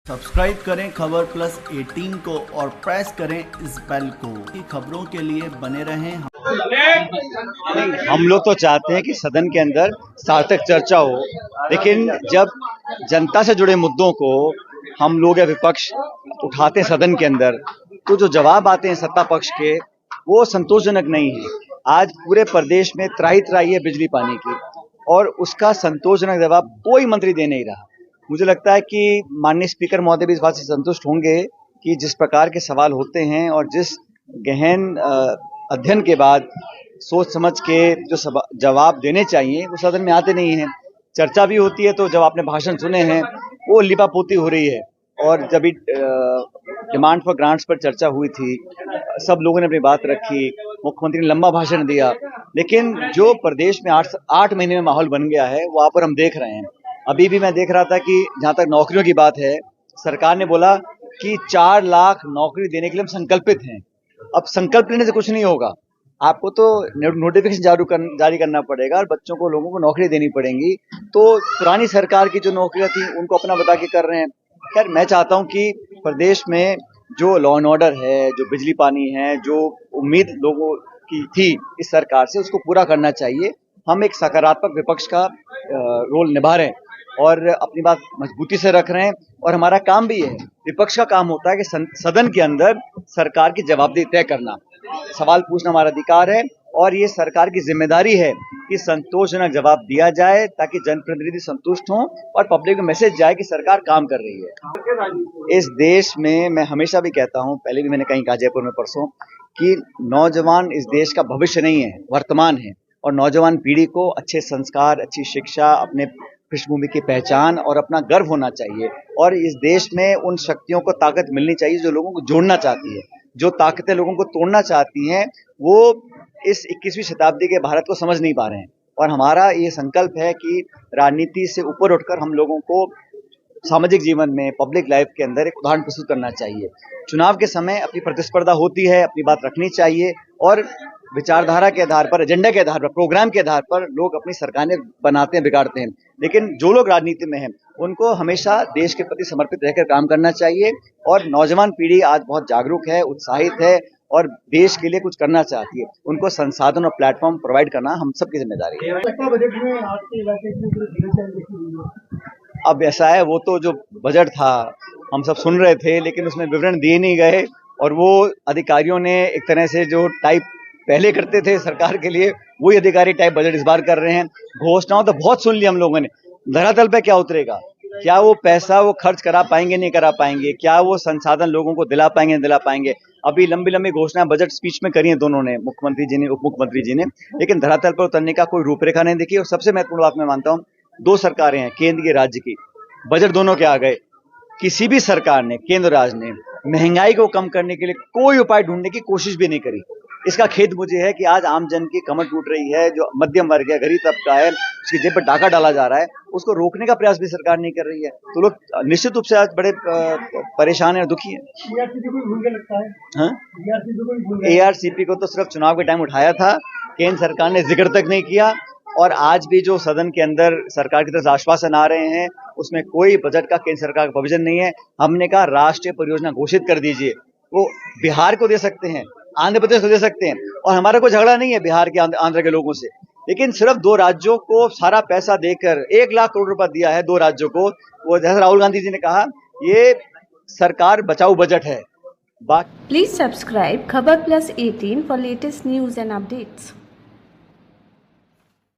Subscribe करें खबर plus 18 को और प्रेस करें इस बेल को। खबरों के लिए बने रहें। हम लोग तो चाहते हैं कि सदन के अंदर सार्थक चर्चा हो, लेकिन जब जनता से जुड़े मुद्दों को हम लोग या विपक्ष उठाते हैं सदन के अंदर, तो जो जवाब आते हैं सत्ता पक्ष के वो संतोषजनक नहीं है। आज पूरे प्रदेश में त्राही त्राही है बिजली पानी की, और उसका संतोषजनक जवाब कोई मंत्री दे नहीं रहा। मुझे लगता है कि माननीय स्पीकर महोदय भी इस बात से संतुष्ट होंगे कि जिस प्रकार के सवाल होते हैं और जिस गहन अध्ययन के बाद सोच समझ के जो जवाब देने चाहिए वो सदन में आते नहीं हैं। चर्चा भी होती है तो जब आपने भाषण सुने हैं वो लिपापोती हो रही है, और जब डिमांड फॉर ग्रांट्स पर चर्चा हुई थी सब लोगों ने अपनी बात रखी, मुख्यमंत्री ने लंबा भाषण दिया, लेकिन जो प्रदेश में 8 महीने में माहौल बन गया है वहाँ पर हम देख रहे हैं। अभी भी मैं देख रहा था कि जहाँ तक नौकरियों की बात है, सरकार ने बोला कि 4 लाख नौकरी देने के लिए हम संकल्पित हैं। अब संकल्प लेने से कुछ नहीं होगा, आपको तो नोटिफिकेशन जारी करना पड़ेगा और बच्चों को, लोगों को नौकरी देनी पड़ेंगी। तो पुरानी सरकार की जो नौकरियां थी उनको अपना बता के कर रहे हैं। खैर, मैं चाहता हूं कि प्रदेश में जो लॉ एंड ऑर्डर है, जो बिजली पानी है, जो उम्मीद लोगों की थी इस सरकार से, उसको पूरा करना चाहिए। हम एक सकारात्मक विपक्ष का रोल निभा रहे हैं और अपनी बात मजबूती से रख रहे हैं, और हमारा काम भी है, विपक्ष का काम होता है कि सदन के अंदर सरकार की जवाबदेही तय करना, सवाल पूछना हमारा अधिकार है, और ये सरकार की जिम्मेदारी है कि संतोषजनक जवाब दिया जाए ताकि जनप्रतिनिधि संतुष्ट हों और पब्लिक में मैसेज जाए कि सरकार काम कर रही है। इस देश में मैं हमेशा भी कहता हूं, पहले भी मैंने कहीं कहा जयपुर में परसों, कि नौजवान इस देश का भविष्य नहीं है, वर्तमान है, और नौजवान पीढ़ी को अच्छे संस्कार, अच्छी शिक्षा, अपने पृष्ठभूमि की पहचान और अपना गर्व होना चाहिए। और इस देश में उन शक्तियों को ताकत मिलनी चाहिए जो लोगों को जोड़ना चाहती है। जो ताकतें लोगों को तोड़ना चाहती हैं वो इस 21वीं शताब्दी के भारत को समझ नहीं पा रहे हैं, और हमारा ये संकल्प है कि राजनीति से ऊपर उठकर हम लोगों को सामाजिक जीवन में, पब्लिक लाइफ के अंदर एक उदाहरण प्रस्तुत करना चाहिए। चुनाव के समय अपनी प्रतिस्पर्धा होती है, अपनी बात रखनी चाहिए, और विचारधारा के आधार पर, एजेंडा के आधार पर, प्रोग्राम के आधार पर लोग अपनी सरकारें बनाते हैं, बिगाड़ते हैं। लेकिन जो लोग राजनीति में हैं उनको हमेशा देश के प्रति समर्पित रहकर काम करना चाहिए, और नौजवान पीढ़ी आज बहुत जागरूक है, उत्साहित है और देश के लिए कुछ करना चाहती है। उनको संसाधन और प्लेटफॉर्म प्रोवाइड करना हम सबकी जिम्मेदारी है। अब ऐसा है, वो तो जो बजट था हम सब सुन रहे थे, लेकिन उसमें विवरण दिए नहीं गए, और वो अधिकारियों ने एक तरह से जो टाइप पहले करते थे सरकार के लिए, वही अधिकारी टाइप बजट इस बार कर रहे हैं। घोषणाओं तो बहुत सुन ली हम लोगों ने, धरातल पे क्या उतरेगा, क्या वो पैसा वो खर्च करा पाएंगे, नहीं करा पाएंगे, क्या वो संसाधन लोगों को दिला पाएंगे, नहीं दिला पाएंगे। अभी लंबी लंबी घोषणाएं बजट स्पीच में करी हैं दोनों ने, मुख्यमंत्री जी ने, उप मुख्यमंत्री जी ने, लेकिन धरातल पर उतरने का कोई रूपरेखा नहीं दिखी। और सबसे महत्वपूर्ण बात मैं मानता हूँ, 2 सरकारें हैं, केंद्र की, राज्य की, बजट दोनों के आ गए। किसी भी सरकार ने, केंद्र राज ने, महंगाई को कम करने के लिए कोई उपाय ढूंढने की कोशिश भी नहीं करी। इसका खेद मुझे है कि आज आम जन की कमर टूट रही है, जो मध्यम वर्ग है, गरीब तबका है, उसकी जेब पर डाका डाला जा रहा है, उसको रोकने का प्रयास भी सरकार नहीं कर रही है। तो लोग निश्चित रूप से आज बड़े परेशान हैं, दुखी हैं। ARCP को तो सिर्फ चुनाव के टाइम उठाया था, केंद्र सरकार ने जिक्र तक नहीं किया, और आज भी जो सदन के अंदर सरकार की तरफ से आश्वासन आ रहे हैं उसमें कोई बजट का केंद्र सरकार का प्रोविजन नहीं है। हमने कहा राष्ट्रीय परियोजना घोषित कर दीजिए, वो बिहार को दे सकते हैं, आंध्र प्रदेश को दे सकते हैं, और हमारा कोई झगड़ा नहीं है बिहार के, आंध्र के लोगों से, लेकिन सिर्फ 2 राज्यों को सारा पैसा देकर 1 लाख करोड़ रुपया दिया है 2 राज्यों को। वो जैसे राहुल गांधी जी ने कहा, ये सरकार बचाओ बजट है। प्लीज सब्सक्राइब खबर plus 18 for latest news and updates.